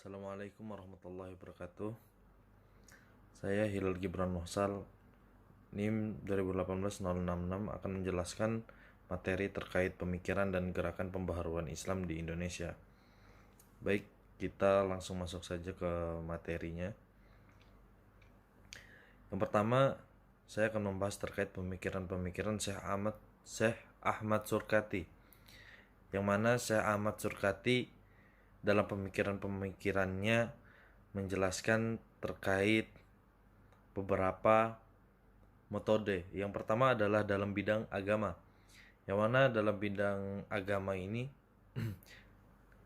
Assalamualaikum warahmatullahi wabarakatuh. Saya Hilal Gibran Nuhsal, NIM 2018-066 akan menjelaskan materi terkait pemikiran dan gerakan pembaharuan Islam di Indonesia. Baik, kita langsung masuk saja ke materinya. Yang pertama, saya akan membahas terkait pemikiran-pemikiran Syekh Ahmad Surkati, yang mana Syekh Ahmad Surkati dalam pemikiran-pemikirannya menjelaskan terkait beberapa metode. Yang pertama adalah dalam bidang agama, yang mana dalam bidang agama ini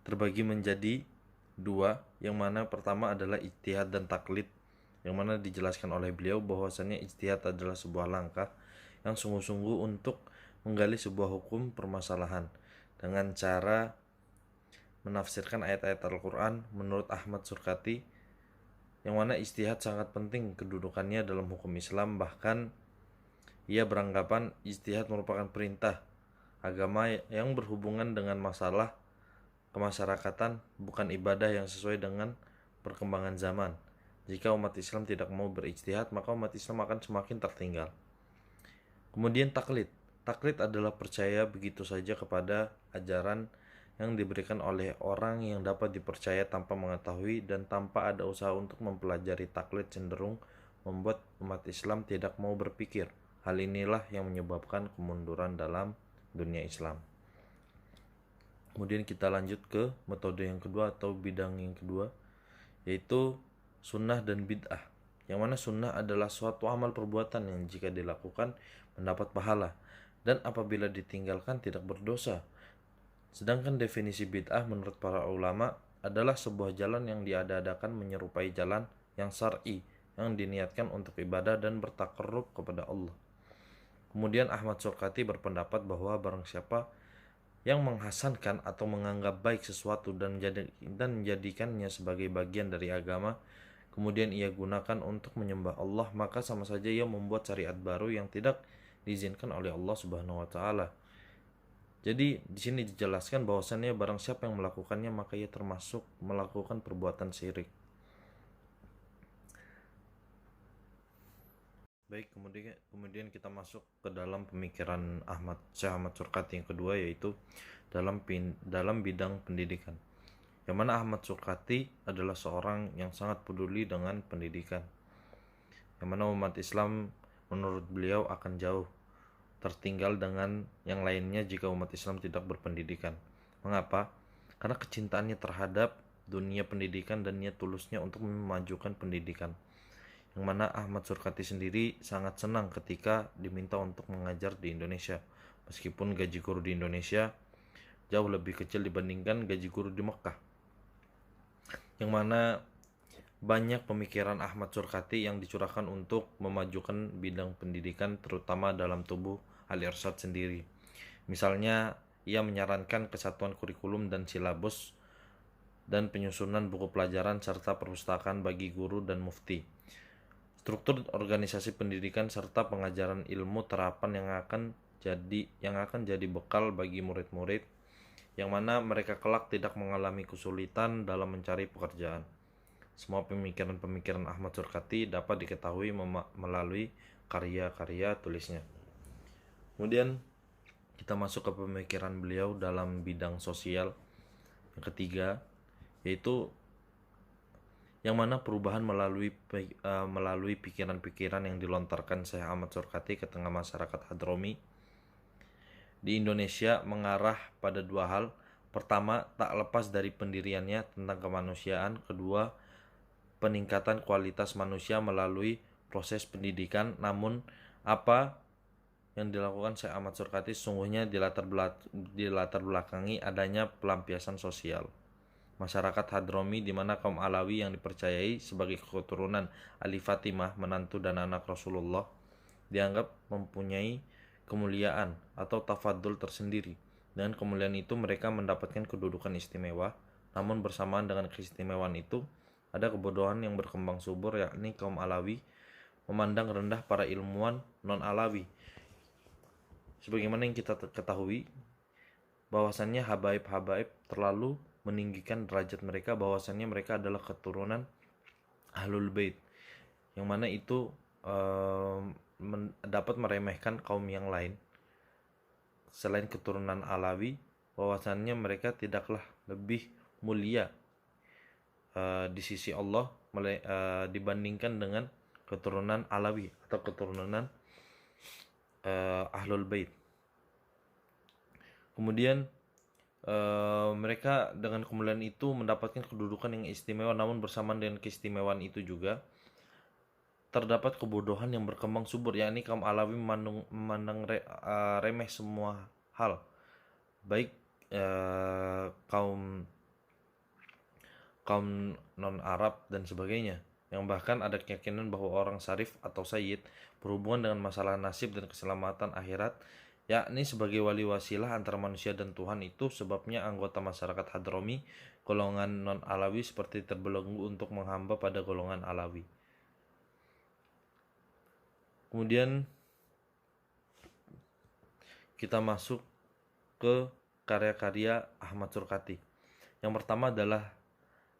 terbagi menjadi dua, yang mana pertama adalah ijtihad dan taklid, yang mana dijelaskan oleh beliau bahwasannya ijtihad adalah sebuah langkah yang sungguh-sungguh untuk menggali sebuah hukum permasalahan dengan cara menafsirkan ayat-ayat Al-Quran menurut Ahmad Surkati, yang mana ijtihad sangat penting kedudukannya dalam hukum Islam. Bahkan ia beranggapan ijtihad merupakan perintah agama yang berhubungan dengan masalah kemasyarakatan, bukan ibadah yang sesuai dengan perkembangan zaman. Jika umat Islam tidak mau berijtihad, maka umat Islam akan semakin tertinggal. Kemudian taklid. Taklid adalah percaya begitu saja kepada ajaran yang diberikan oleh orang yang dapat dipercaya tanpa mengetahui dan tanpa ada usaha untuk mempelajari. Taklid cenderung membuat umat Islam tidak mau berpikir. Hal inilah yang menyebabkan kemunduran dalam dunia Islam. Kemudian kita lanjut ke metode yang kedua atau bidang yang kedua, yaitu sunnah dan bid'ah. Yang mana sunnah adalah suatu amal perbuatan yang jika dilakukan mendapat pahala, dan apabila ditinggalkan tidak berdosa. Sedangkan definisi bid'ah menurut para ulama adalah sebuah jalan yang diada-adakan menyerupai jalan yang syar'i yang diniatkan untuk ibadah dan bertakarrub kepada Allah. Kemudian Ahmad Surkati berpendapat bahwa barang siapa yang menghasankan atau menganggap baik sesuatu dan menjadikannya sebagai bagian dari agama, kemudian ia gunakan untuk menyembah Allah, maka sama saja ia membuat syariat baru yang tidak diizinkan oleh Allah Subhanahu wa taala. Jadi di sini dijelaskan bahwasannya barang siapa yang melakukannya maka ia termasuk melakukan perbuatan syirik. Baik, kemudian kita masuk ke dalam pemikiran Syekh Ahmad Surkati yang kedua, yaitu dalam bidang pendidikan. Yang mana Ahmad Surkati adalah seorang yang sangat peduli dengan pendidikan. Yang mana umat Islam menurut beliau akan jauh tertinggal dengan yang lainnya jika umat Islam tidak berpendidikan. Mengapa? Karena kecintaannya terhadap dunia pendidikan dan niat tulusnya untuk memajukan pendidikan. Yang mana Ahmad Surkati sendiri sangat senang ketika diminta untuk mengajar di Indonesia, meskipun gaji guru di Indonesia jauh lebih kecil dibandingkan gaji guru di Mekah. Yang mana banyak pemikiran Ahmad Surkati yang dicurahkan untuk memajukan bidang pendidikan, terutama dalam tubuh Al-Irsyad sendiri. Misalnya, ia menyarankan kesatuan kurikulum dan silabus dan penyusunan buku pelajaran serta perpustakaan bagi guru dan mufti. Struktur organisasi pendidikan serta pengajaran ilmu terapan yang akan jadi bekal bagi murid-murid, yang mana mereka kelak tidak mengalami kesulitan dalam mencari pekerjaan. Semua pemikiran-pemikiran Ahmad Surkati dapat diketahui melalui karya-karya tulisnya. Kemudian kita masuk ke pemikiran beliau dalam bidang sosial yang ketiga, yaitu yang mana perubahan melalui pikiran-pikiran yang dilontarkan Syekh Ahmad Surkati ke tengah masyarakat Hadromi di Indonesia mengarah pada dua hal. Pertama, tak lepas dari pendiriannya tentang kemanusiaan. Kedua, peningkatan kualitas manusia melalui proses pendidikan. Namun, apa yang dilakukan Syekh Ahmad Surkati sesungguhnya dilatar belakangi adanya pelampiasan sosial masyarakat Hadromi, di mana kaum Alawi yang dipercayai sebagai keturunan Ali Fatimah, menantu dan anak Rasulullah, dianggap mempunyai kemuliaan atau tafadul tersendiri. Dengan kemuliaan itu mereka mendapatkan kedudukan istimewa. Namun bersamaan dengan keistimewaan itu ada kebodohan yang berkembang subur, yakni kaum Alawi memandang rendah para ilmuwan non-Alawi. Sebagaimana yang kita ketahui bahwasannya habaib-habaib terlalu meninggikan derajat mereka bahwasannya mereka adalah keturunan Ahlul Bait, yang mana itu dapat meremehkan kaum yang lain selain keturunan Alawi, bahwasannya mereka tidaklah lebih mulia di sisi Allah dibandingkan dengan keturunan Alawi atau keturunan Ahlul Bait. Kemudian mereka dengan kemuliaan itu mendapatkan kedudukan yang istimewa, namun bersamaan dengan keistimewaan itu juga terdapat kebodohan yang berkembang subur, yakni kaum Alawi memandang remeh semua hal, baik kaum non Arab dan sebagainya, yang bahkan ada keyakinan bahwa orang syarif atau sayyid berhubungan dengan masalah nasib dan keselamatan akhirat, yakni sebagai wali wasilah antara manusia dan Tuhan. Itu sebabnya anggota masyarakat Hadrami golongan non Alawi seperti terbelenggu untuk menghamba pada golongan Alawi. Kemudian kita masuk ke karya-karya Ahmad Surqati. Yang pertama adalah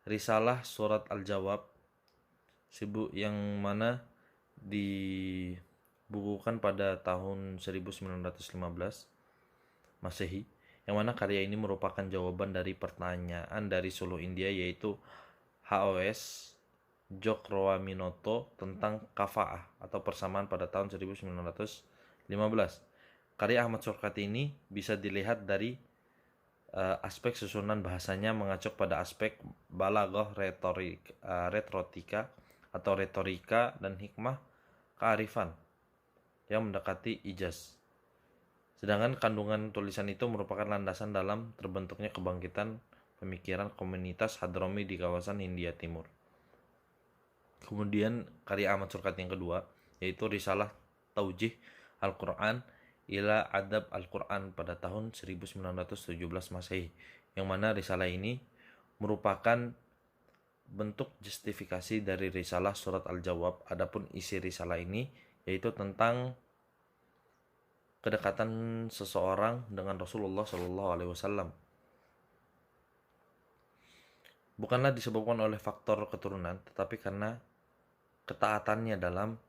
Risalah Surat Al-Jawab, yang mana dibukukan pada tahun 1915 Masehi, yang mana karya ini merupakan jawaban dari pertanyaan dari Solo India, yaitu HOS Jokroaminoto tentang kafa'ah atau persamaan pada tahun 1915. Karya Ahmad Surqati ini bisa dilihat dari aspek susunan bahasanya mengacu pada aspek balaghah, retorika atau retorika, dan hikmah kearifan yang mendekati ijaz. Sedangkan kandungan tulisan itu merupakan landasan dalam terbentuknya kebangkitan pemikiran komunitas Hadrami di kawasan Hindia Timur. Kemudian karya Ahmad Surqati yang kedua yaitu Risalah Taujih Al-Quran ila Adab Al-Quran pada tahun 1917 Masehi, yang mana risalah ini merupakan bentuk justifikasi dari risalah Surat Al-Jawab. Adapun isi risalah ini yaitu tentang kedekatan seseorang dengan Rasulullah SAW. Bukanlah disebabkan oleh faktor keturunan, tetapi karena ketaatannya dalam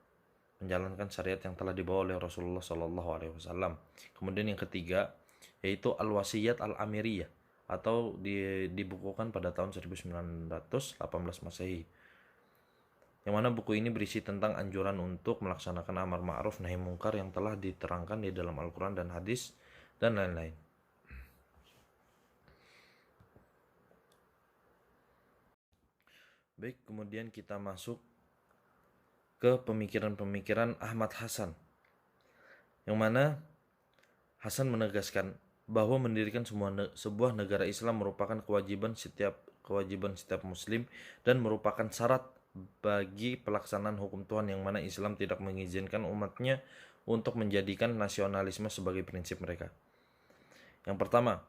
menjalankan syariat yang telah dibawa oleh Rasulullah SAW. Kemudian yang ketiga yaitu Al-Wasiyat Al-Amiriyah atau dibukukan pada tahun 1918 Masehi, yang mana buku ini berisi tentang anjuran untuk melaksanakan amar ma'ruf nahi mungkar yang telah diterangkan di dalam Al-Quran dan hadis dan lain-lain. Baik, kemudian kita masuk ke pemikiran-pemikiran Ahmad Hasan, yang mana Hasan menegaskan bahwa mendirikan sebuah negara Islam merupakan kewajiban setiap muslim dan merupakan syarat bagi pelaksanaan hukum Tuhan, yang mana Islam tidak mengizinkan umatnya untuk menjadikan nasionalisme sebagai prinsip mereka. Yang pertama,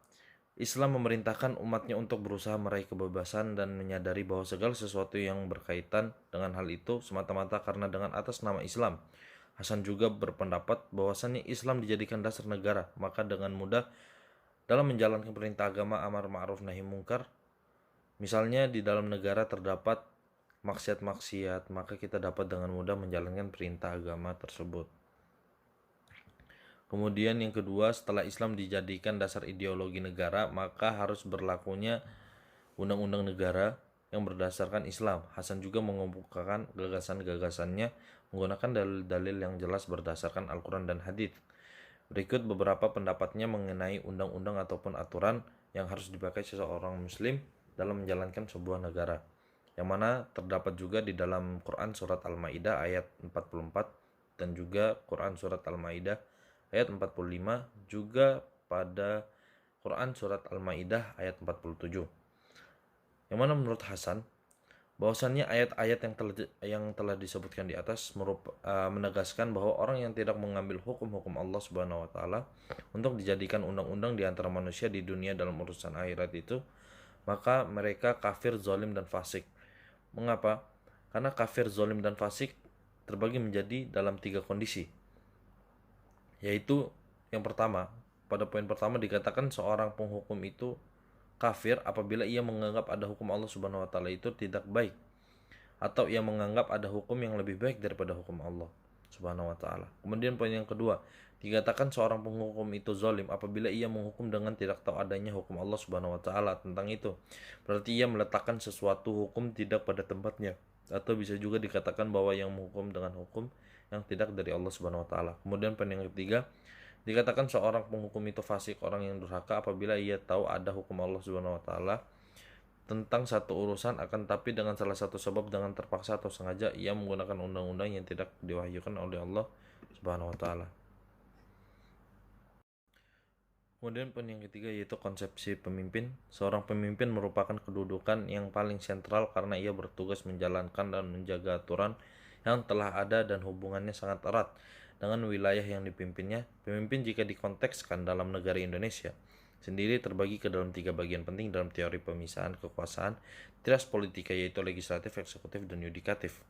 Islam memerintahkan umatnya untuk berusaha meraih kebebasan dan menyadari bahwa segala sesuatu yang berkaitan dengan hal itu semata-mata karena dengan atas nama Islam. Hasan juga berpendapat bahwasannya Islam dijadikan dasar negara, maka dengan mudah dalam menjalankan perintah agama amar ma'ruf nahi mungkar. Misalnya di dalam negara terdapat maksiat-maksiat, maka kita dapat dengan mudah menjalankan perintah agama tersebut. Kemudian yang kedua, setelah Islam dijadikan dasar ideologi negara, maka harus berlakunya undang-undang negara yang berdasarkan Islam. Hasan juga mengemukakan gagasan-gagasannya menggunakan dalil-dalil yang jelas berdasarkan Al-Quran dan Hadits. Berikut beberapa pendapatnya mengenai undang-undang ataupun aturan yang harus dipakai seseorang muslim dalam menjalankan sebuah negara, yang mana terdapat juga di dalam Quran Surat Al-Ma'idah ayat 44 dan juga Quran Surat Al-Ma'idah ayat 45, juga pada Quran Surat Al-Ma'idah ayat 47. Yang mana menurut Hasan, bahwasannya ayat-ayat yang telah disebutkan di atas menegaskan bahwa orang yang tidak mengambil hukum-hukum Allah Subhanahu wa taala untuk dijadikan undang-undang di antara manusia di dunia dalam urusan akhirat itu, maka mereka kafir, zalim, dan fasik. Mengapa? Karena kafir, zalim, dan fasik terbagi menjadi dalam 3 kondisi. Yaitu yang pertama, pada poin pertama dikatakan seorang penghukum itu kafir apabila ia menganggap ada hukum Allah Subhanahu wa taala itu tidak baik, atau ia menganggap ada hukum yang lebih baik daripada hukum Allah Subhanahu wa taala. Kemudian poin yang kedua, dikatakan seorang penghukum itu zalim apabila ia menghukum dengan tidak tahu adanya hukum Allah Subhanahu wa taala tentang itu. Berarti ia meletakkan sesuatu hukum tidak pada tempatnya. Atau bisa juga dikatakan bahwa yang menghukum dengan hukum yang tidak dari Allah Subhanahu wa taala. Kemudian poin yang ketiga, dikatakan seorang penghukum itu fasik, orang yang durhaka apabila ia tahu ada hukum Allah Subhanahu wa taala tentang satu urusan, akan tapi dengan salah satu sebab dengan terpaksa atau sengaja ia menggunakan undang-undang yang tidak diwahyukan oleh Allah Subhanahu wa taala. Kemudian poin yang ketiga yaitu konsepsi pemimpin. Seorang pemimpin merupakan kedudukan yang paling sentral karena ia bertugas menjalankan dan menjaga aturan yang telah ada dan hubungannya sangat erat dengan wilayah yang dipimpinnya. Pemimpin jika dikontekskan dalam negara Indonesia sendiri terbagi ke dalam 3 bagian penting dalam teori pemisahan kekuasaan trias politika, yaitu legislatif, eksekutif, dan yudikatif.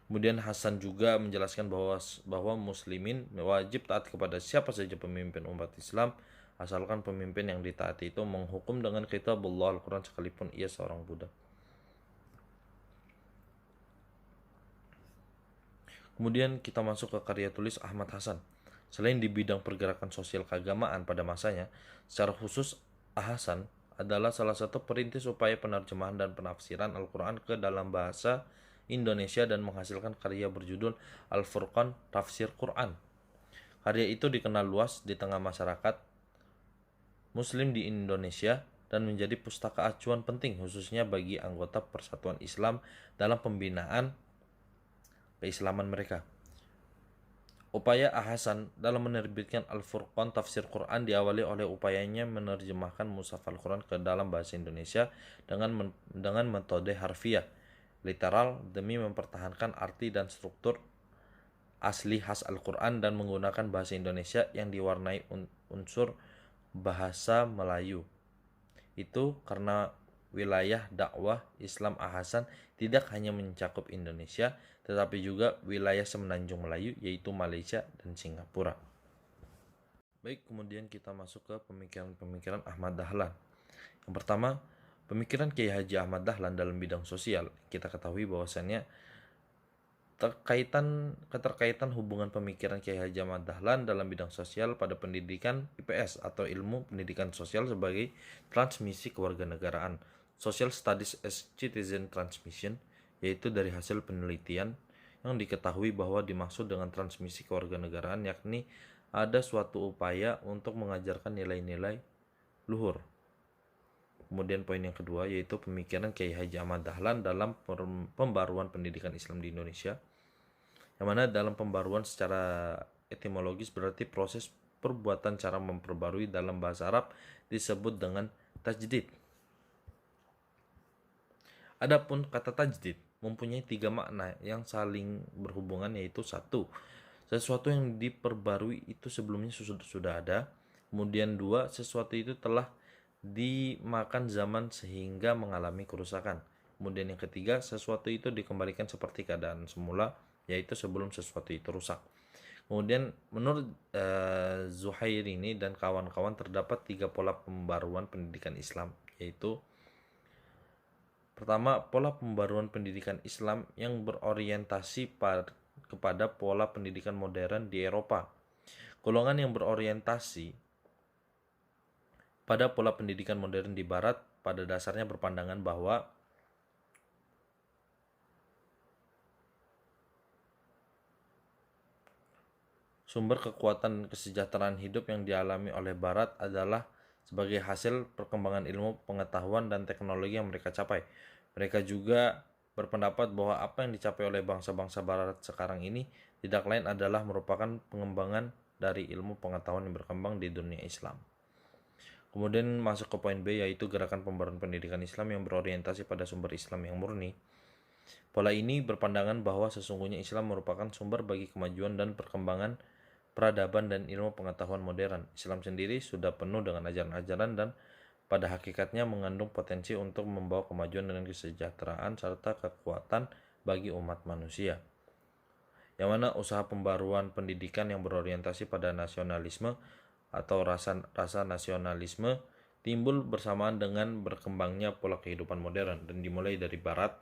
Kemudian Hasan juga menjelaskan bahwa muslimin wajib taat kepada siapa saja pemimpin umat Islam asalkan pemimpin yang ditaati itu menghukum dengan kitabullah Al-Quran sekalipun ia seorang budak. Kemudian kita masuk ke karya tulis Ahmad Hasan. Selain di bidang pergerakan sosial keagamaan pada masanya, secara khusus Hasan adalah salah satu perintis upaya penerjemahan dan penafsiran Al-Quran ke dalam bahasa Indonesia dan menghasilkan karya berjudul Al-Furqan Tafsir Quran. Karya itu dikenal luas di tengah masyarakat Muslim di Indonesia dan menjadi pustaka acuan penting khususnya bagi anggota Persatuan Islam dalam pembinaan keislaman mereka. Upaya Hasan dalam menerbitkan Al-Furqan Tafsir Quran diawali oleh upayanya menerjemahkan mushaf Al-Quran ke dalam bahasa Indonesia dengan metode harfiah, literal, demi mempertahankan arti dan struktur asli khas Al-Quran dan menggunakan bahasa Indonesia yang diwarnai unsur bahasa Melayu. Itu karena wilayah dakwah Islam Hasan tidak hanya mencakup Indonesia, tetapi juga wilayah semenanjung Melayu, yaitu Malaysia dan Singapura. Baik, kemudian kita masuk ke pemikiran-pemikiran Ahmad Dahlan. Yang pertama, pemikiran Kiai Haji Ahmad Dahlan dalam bidang sosial. Kita ketahui bahwasannya keterkaitan hubungan pemikiran Kiai Haji Ahmad Dahlan dalam bidang sosial pada pendidikan IPS atau ilmu pendidikan sosial sebagai transmisi kewarganegaraan, Social Studies as Citizen Transmission, yaitu dari hasil penelitian yang diketahui bahwa dimaksud dengan transmisi kewarganegaraan yakni ada suatu upaya untuk mengajarkan nilai-nilai luhur. Kemudian poin yang kedua yaitu pemikiran Kiai Haji Ahmad Dahlan dalam pembaruan pendidikan Islam di Indonesia, yang mana dalam pembaruan secara etimologis berarti proses perbuatan cara memperbarui. Dalam bahasa Arab disebut dengan tajdid. Adapun kata tajdid mempunyai 3 makna yang saling berhubungan, yaitu 1, sesuatu yang diperbarui itu sebelumnya sudah ada. Kemudian 2, sesuatu itu telah dimakan zaman sehingga mengalami kerusakan. Kemudian yang ketiga, sesuatu itu dikembalikan seperti keadaan semula, yaitu sebelum sesuatu itu rusak. Kemudian menurut Zuhairini dan kawan-kawan terdapat 3 pola pembaruan pendidikan Islam, yaitu pertama, pola pembaruan pendidikan Islam yang berorientasi kepada pola pendidikan modern di Eropa. Golongan yang berorientasi pada pola pendidikan modern di Barat pada dasarnya berpandangan bahwa sumber kekuatan kesejahteraan hidup yang dialami oleh Barat adalah sebagai hasil perkembangan ilmu pengetahuan dan teknologi yang mereka capai. Mereka juga berpendapat bahwa apa yang dicapai oleh bangsa-bangsa Barat sekarang ini tidak lain adalah merupakan pengembangan dari ilmu pengetahuan yang berkembang di dunia Islam. Kemudian masuk ke poin B, yaitu gerakan pembaruan pendidikan Islam yang berorientasi pada sumber Islam yang murni. Pola ini berpandangan bahwa sesungguhnya Islam merupakan sumber bagi kemajuan dan perkembangan peradaban dan ilmu pengetahuan modern. Islam sendiri sudah penuh dengan ajaran-ajaran dan pada hakikatnya mengandung potensi untuk membawa kemajuan dan kesejahteraan serta kekuatan bagi umat manusia. Yang mana usaha pembaruan pendidikan yang berorientasi pada nasionalisme atau rasa nasionalisme timbul bersamaan dengan berkembangnya pola kehidupan modern dan dimulai dari barat,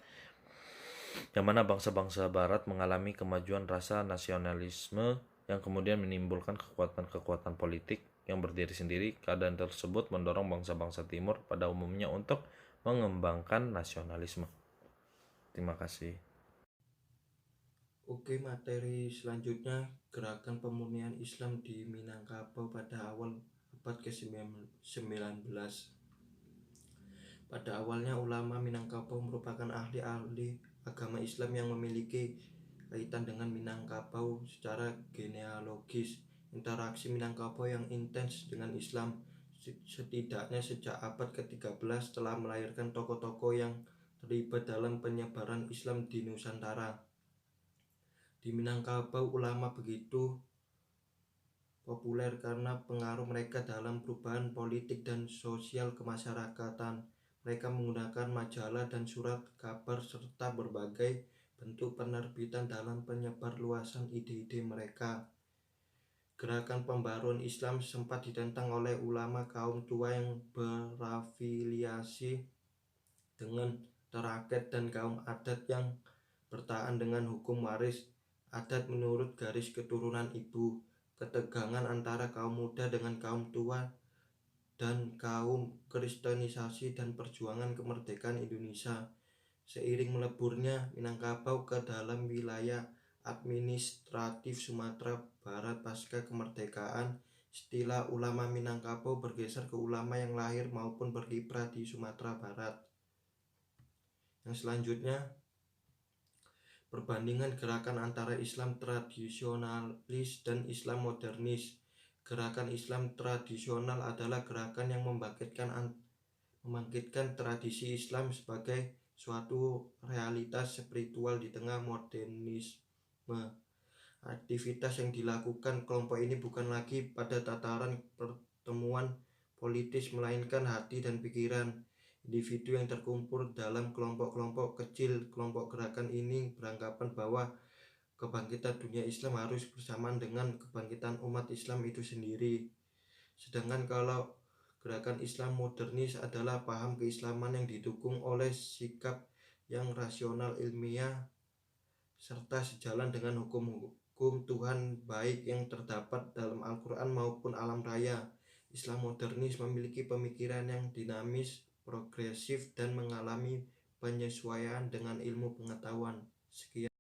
yang mana bangsa-bangsa barat mengalami kemajuan rasa nasionalisme yang kemudian menimbulkan kekuatan-kekuatan politik yang berdiri sendiri. Keadaan tersebut mendorong bangsa-bangsa timur pada umumnya untuk mengembangkan nasionalisme. Terima kasih. Oke, materi selanjutnya gerakan pemurnian Islam di Minangkabau pada awal abad ke-19. Pada awalnya ulama Minangkabau merupakan ahli-ahli agama Islam yang memiliki kaitan dengan Minangkabau secara genealogis. Interaksi Minangkabau yang intens dengan Islam setidaknya sejak abad ke-13 telah melahirkan tokoh-tokoh yang terlibat dalam penyebaran Islam di Nusantara. Di Minangkabau ulama begitu populer karena pengaruh mereka dalam perubahan politik dan sosial kemasyarakatan. Mereka menggunakan majalah dan surat kabar serta berbagai bentuk penerbitan dalam penyebarluasan ide-ide mereka. Gerakan pembaruan Islam sempat ditentang oleh ulama kaum tua yang berafiliasi dengan terakat dan kaum adat yang bertahan dengan hukum waris adat menurut garis keturunan ibu. Ketegangan antara kaum muda dengan kaum tua dan kaum kristenisasi dan perjuangan kemerdekaan Indonesia. Seiring meleburnya Minangkabau ke dalam wilayah administratif Sumatera Barat pasca kemerdekaan, istilah ulama Minangkabau bergeser ke ulama yang lahir maupun berkiprah di Sumatera Barat. Yang selanjutnya, perbandingan gerakan antara Islam tradisionalis dan Islam modernis. Gerakan Islam tradisional adalah gerakan yang membangkitkan tradisi Islam sebagai suatu realitas spiritual di tengah modernisme. Aktivitas yang dilakukan kelompok ini bukan lagi pada tataran pertemuan politis, melainkan hati dan pikiran individu yang terkumpul dalam kelompok-kelompok kecil. Kelompok gerakan ini beranggapan bahwa kebangkitan dunia Islam harus bersamaan dengan kebangkitan umat Islam itu sendiri. Sedangkan kalau gerakan Islam modernis adalah paham keislaman yang didukung oleh sikap yang rasional, ilmiah, serta sejalan dengan hukum Tuhan baik yang terdapat dalam Al-Quran maupun alam raya. Islam modernis memiliki pemikiran yang dinamis, progresif, dan mengalami penyesuaian dengan ilmu pengetahuan. Sekian.